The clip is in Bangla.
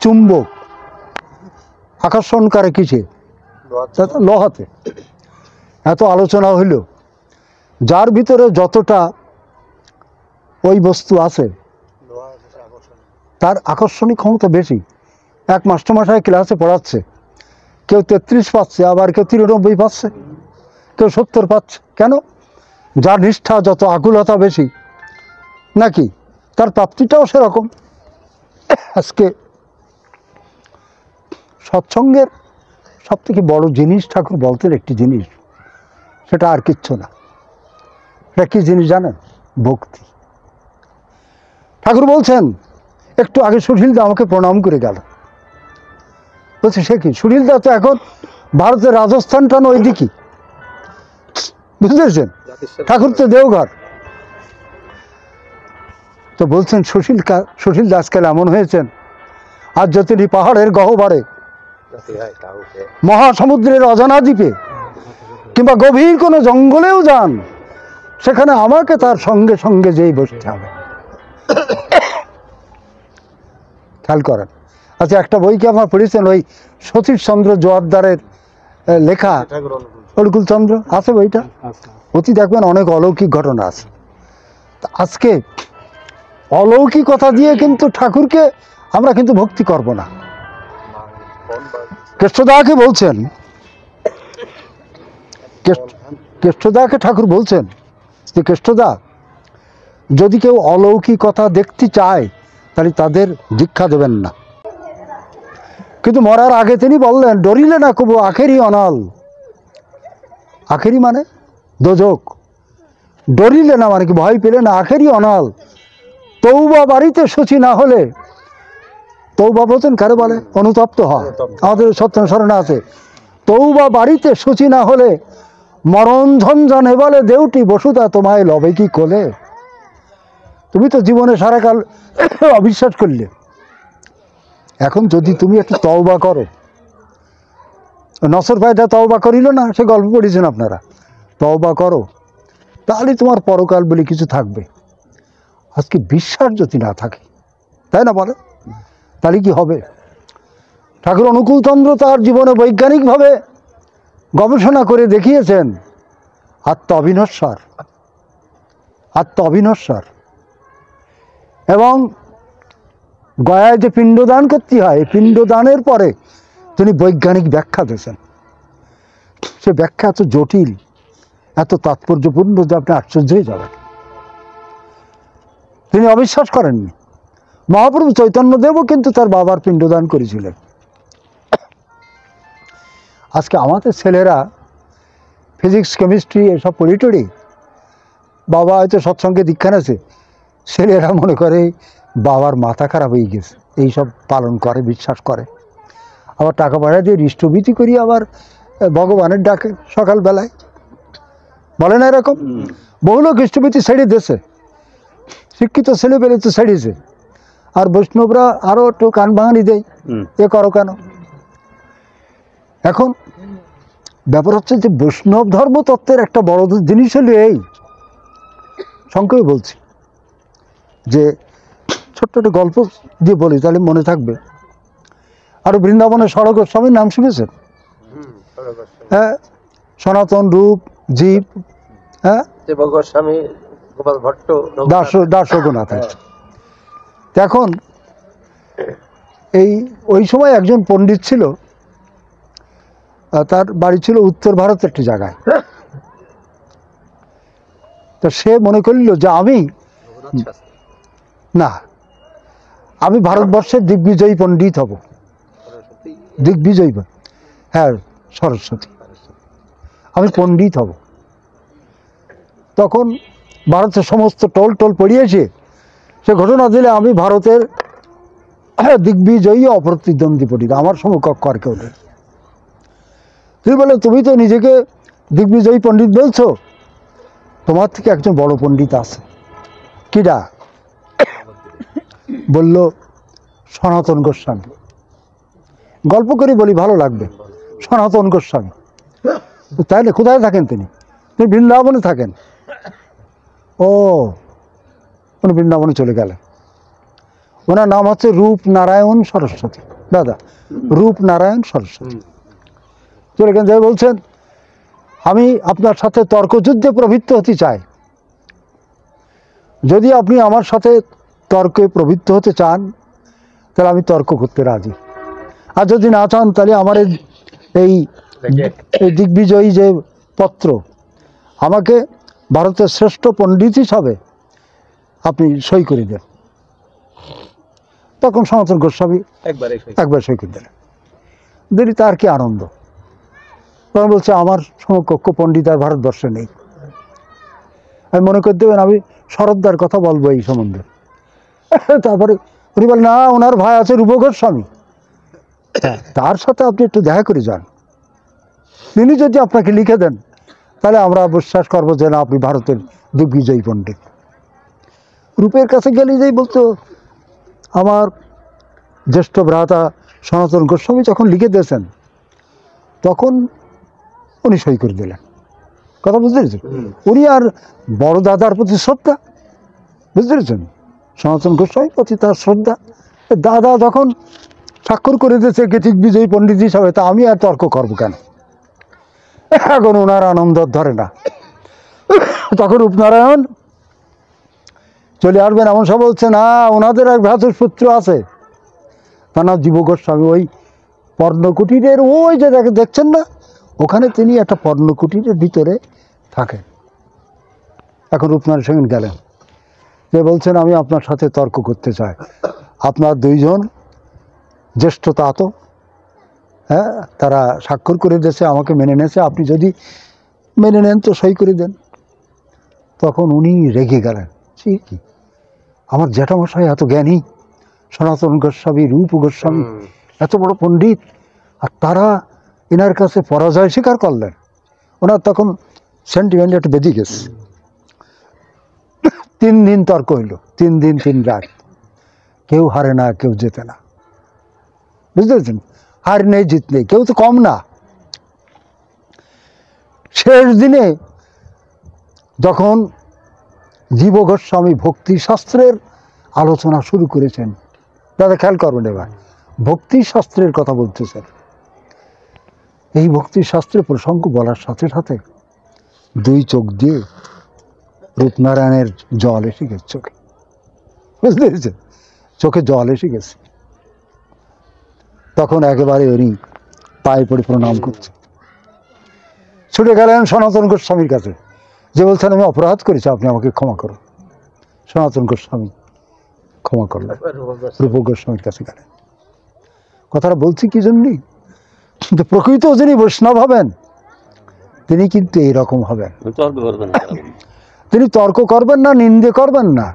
চুম্বক আকর্ষণ করে কিসে? লোহাতে। এত আলোচনা হইল, যার ভিতরে যতটা ওই বস্তু আছে তার আকর্ষণিক ক্ষমতা বেশি। এক মাস্টারমশাই ক্লাসে পড়াচ্ছে, কেউ 33 পাচ্ছে, আবার কেউ 93 পাচ্ছে, কেউ 70 পাচ্ছে। কেন? যার নিষ্ঠা যত, আকুলতা বেশি, নাকি তার প্রাপ্তিটাও সেরকম। আজকে সৎসঙ্গের সবথেকে বড় জিনিস ঠাকুর বলতেন একটি জিনিস, সেটা আর কিচ্ছু না। এটা কি জিনিস জানেন? ভক্তি। ঠাকুর বলছেন, একটু আগে সুশীলদা আমাকে প্রণাম করে গেল। বলছে সে কি? সুশীলদা তো এখন ভারতের রাজস্থানটা ওই দিকে, বুঝতে পেরেছেন? ঠাকুর তো দেওঘর। তো বলছেন সুশীলদা আজকাল এমন হয়েছেন, আর যদি পাহাড়ের গহ্বরে, মহাসমুদ্রের অজানা দ্বীপে, কিংবা গভীর কোনো জঙ্গলেও যান, সেখানে আমাকে তার সঙ্গে সঙ্গে যেই বসতে হবে। খেয়াল করেন। আচ্ছা, একটা বই কি আপনার পড়েছেন? ওই সতীশচন্দ্র জোয়ারদারের লেখা, অনুকূলচন্দ্র আছে বইটা? অতি দেখবেন অনেক অলৌকিক ঘটনা আছে। আজকে অলৌকিকতা দিয়ে কিন্তু ঠাকুরকে আমরা কিন্তু ভক্তি করব না। কেষ্টদাকে বলছেন, কেষ্টদাকে ঠাকুর বলছেন যে কেষ্টদা, যদি কেউ অলৌকিকতা দেখতে চায় তাহলে তাদের দীক্ষা দেবেন না। কিন্তু মরার আগে তিনি বললেন, ডরিলে না কবু আখেরি অনাল। আখেরি মানে দোজক। ডরিলে না মানে কি ভয় পেলে না, আখেরি অনাল। তৌবা বাড়িতে সূচি না হলে, তৌবা বলছেন কারে বলে? অনুতপ্ত হয়। আমাদের সত্যনারায়ণে আছে, তৌবা বাড়িতে সূচি না হলে মরণ ঝঞ্ঝনে বলে দেউটি বসুদা তোমায় লবে কি কোলে। তুমি তো জীবনে সারাকাল অবিশ্বাস করলে, এখন যদি তুমি একটু তওবা করো, নসর ভাইটা তওবা করিল না, সে গল্প পড়েছেন আপনারা, তওবা করো, তাহলে তোমার পরকাল বলে কিছু থাকবে। আজকে বিশ্বাস যদি না থাকে, তাই না বলে, তাহলে কি হবে? ঠাকুর অনুকূলচন্দ্র তার জীবনে বৈজ্ঞানিকভাবে গবেষণা করে দেখিয়েছেন আত্ম অবিনশ্বর। এবং গয়ায় যে পিণ্ডদান করতে হয়, পিণ্ডদানের পরে তিনি বৈজ্ঞানিক ব্যাখ্যা দিয়েছেন। সে ব্যাখ্যা এত জটিল, এত তাৎপর্যপূর্ণ যে আপনি আশ্চর্য হয়ে যাবেন। তিনি অবিশ্বাস করেননি। মহাপ্রভু চৈতন্যদেবও কিন্তু তার বাবার পিণ্ডদান করেছিলেন। আজকে আমাদের ছেলেরা ফিজিক্স, কেমিস্ট্রি এসব পড়ি, বাবা হয়তো সৎসঙ্গে দীক্ষা নেছে, ছেলেরা মনে করে বাবার মাথা খারাপ হয়ে গেছে, এইসব পালন করে, বিশ্বাস করে। আবার টাকা পয়সা দিয়ে হৃষ্টভীতি করি, আবার ভগবানের ডাকে সকালবেলায়, বলে না এরকম? বহু লোক হৃষ্টভীতি ছেড়ে দিয়েছে, শিক্ষিত ছেলে পেলে তো ছেড়েছে, আর বৈষ্ণবরা আরও একটু কান ভাঙানি দেয়, এ করো কেন। এখন ব্যাপার হচ্ছে যে বৈষ্ণব ধর্ম তত্ত্বের একটা বড় জিনিস হলো এই, সংক্ষেপে বলছি, যে ছোট্ট একটা গল্প দিয়ে বলি তাহলে মনে থাকবে। আর বৃন্দাবনের ষড় গোস্বামীর নাম শুনেছেন? হ্যাঁ, সনাতন, রূপ, জীব, হ্যাঁ, গোস্বামী, গোপাল ভট্ট, দাস রঘুনাথ। এখন ওই সময় একজন পণ্ডিত ছিল, তার বাড়ি ছিল উত্তর ভারতের একটি জায়গায়। তো সে মনে করল যে আমি ভারতবর্ষের দিগ্বিজয়ী পণ্ডিত হব। দিগ্বিজয়ী, হ্যাঁ, সরস্বতী, আমি পণ্ডিত হব। তখন ভারতের সমস্ত টোল পড়িয়েছে, সে ঘটনা দিলে আমি ভারতের দিগ্বিজয়ী অপ্রতিদ্বন্দ্বী পণ্ডিত, আমার সমকক্ষ আর কেউ নেই। তুই বলে, তুমি তো নিজেকে দিগ্বিজয়ী পণ্ডিত বলছো, তোমার থেকে একজন বড় পণ্ডিত আছে। কিডা? বলল, সনাতন গোস্বামী। গল্প করে বলি, ভালো লাগবে। সনাতন গোস্বামী। তাইলে কোথায় থাকেন তিনি? বৃন্দাবনে থাকেন। ও, উনি বৃন্দাবনে চলে গেলেন। ওনার নাম হচ্ছে রূপনারায়ণ সরস্বতী। দাদা, রূপনারায়ণ সরস্বতী। চলে গেছেন, যাই বলছেন আমি আপনার সাথে তর্কযুদ্ধে প্রবৃত্ত হতে চাই। যদি আপনি আমার সাথে তর্কে প্রবৃত্ত হতে চান তাহলে আমি তর্ক করতে রাজি, আর যদি না চান তাহলে আমার এই দিগ্বিজয়ী যে পত্র, আমাকে ভারতের শ্রেষ্ঠ পণ্ডিত হিসাবে আপনি সই করে দেন। তখন সনাতন গোস্বামী একবার সই করে দিলেন। দিলি তার কি আনন্দ। তখন বলছে আমার সমকক্ষ পণ্ডিত আর ভারতবর্ষে নেই। আমি মনে করে দেবেন আমি শরৎদার কথা বলবো এই সম্বন্ধে। তারপরে উনি বলেন না, ওনার ভাই আছে রূপ গোস্বামী, তার সাথে আপনি একটু দেখা করে যান, তিনি যদি আপনাকে লিখে দেন তাহলে আমরা বিশ্বাস করবো যে না আপনি ভারতের দিগ্বিজয়ী পণ্ডিত। রূপের কাছে গেলে যেই বলতো আমার জ্যেষ্ঠ ভ্রাতা সনাতন গোস্বামী যখন লিখে দিয়েছেন তখন উনি সই করে দিলেন। কথা বুঝতে পেরেছেন? উনি আর বড় দাদার প্রতি শ্রদ্ধা, বুঝতে পেরেছেন? সনাতন গোস্বামীর প্রতি তার শ্রদ্ধা। দাদা যখন স্বাক্ষর করে দিয়েছে দিগ্বিজয়ী পণ্ডিত হিসাবে, তা আমি আর তর্ক করবো কেন? এখন ওনার আনন্দ ধরে না। তখন রূপনারায়ণ চলে আসবেন এমন সব বলছে না, ওনাদের এক ভ্রাতুষ্পুত্র আছে, তার নাম জীব গোস্বামী। ওই পর্ণকুটিরের ওই যে দেখছেন না, ওখানে তিনি একটা পর্ণকুটিরের ভিতরে থাকেন। এখন রূপনারায়ণ সঙ্গে গেলেন, যে বলছেন আমি আপনার সাথে তর্ক করতে চাই। আপনার দুইজন জ্যেষ্ঠ তাতো, হ্যাঁ, তারা স্বাক্ষর করে দিয়েছে, আমাকে মেনে নিয়েছে, আপনি যদি মেনে নেন তো সই করে দেন। তখন উনি রেগে গেলেন, কি আমার জ্যাঠামশাই এত জ্ঞানী, সনাতন গোস্বামী, রূপ গোস্বামী এত বড় পণ্ডিত, আর তারা এনার কাছে পরাজয় স্বীকার করলেন। ওনার তখন সেন্টিমেন্ট একটু বেঁধে গেছে। 3 দিন তর্ক হইল, 3 দিন 3 রাত, কেউ হারে না কেউ জেতে না, বুঝতে পেরেছেন? হার নেই জিত নেই, কেউ তো কম না। শেষ দিনে যখন জীব গোস্বামী ভক্তি শাস্ত্রের আলোচনা শুরু করেছেন, দাদা খেয়াল করবেন, এবার ভক্তি শাস্ত্রের কথা বলতেছেন। এই ভক্তি শাস্ত্রের প্রসঙ্গ বলার সাথে সাথে 2 চোখ দিয়ে রূপনারায়ণের জল এসে গেছে চোখে, বুঝতে পেরেছেন? চোখে জল এসে গেছে। তখন একেবারে উনি পায়ে পড়ে প্রণাম করছে, ছুটে গেলেন সনাতন গোস্বামীর কাছে, যে বলছেন আমি অপরাধ করেছি, আপনি আমাকে ক্ষমা করুন। সনাতন গোস্বামী ক্ষমা করলেন, রূপ গোস্বামীর কাছে গেলেন। কথাটা বলছি কি জন্যই, কিন্তু প্রকৃত যিনি বৈষ্ণব হবেন তিনি কিন্তু এইরকম হবেন। তিনি তর্ক করবেন না, নিন্দে করবেন না,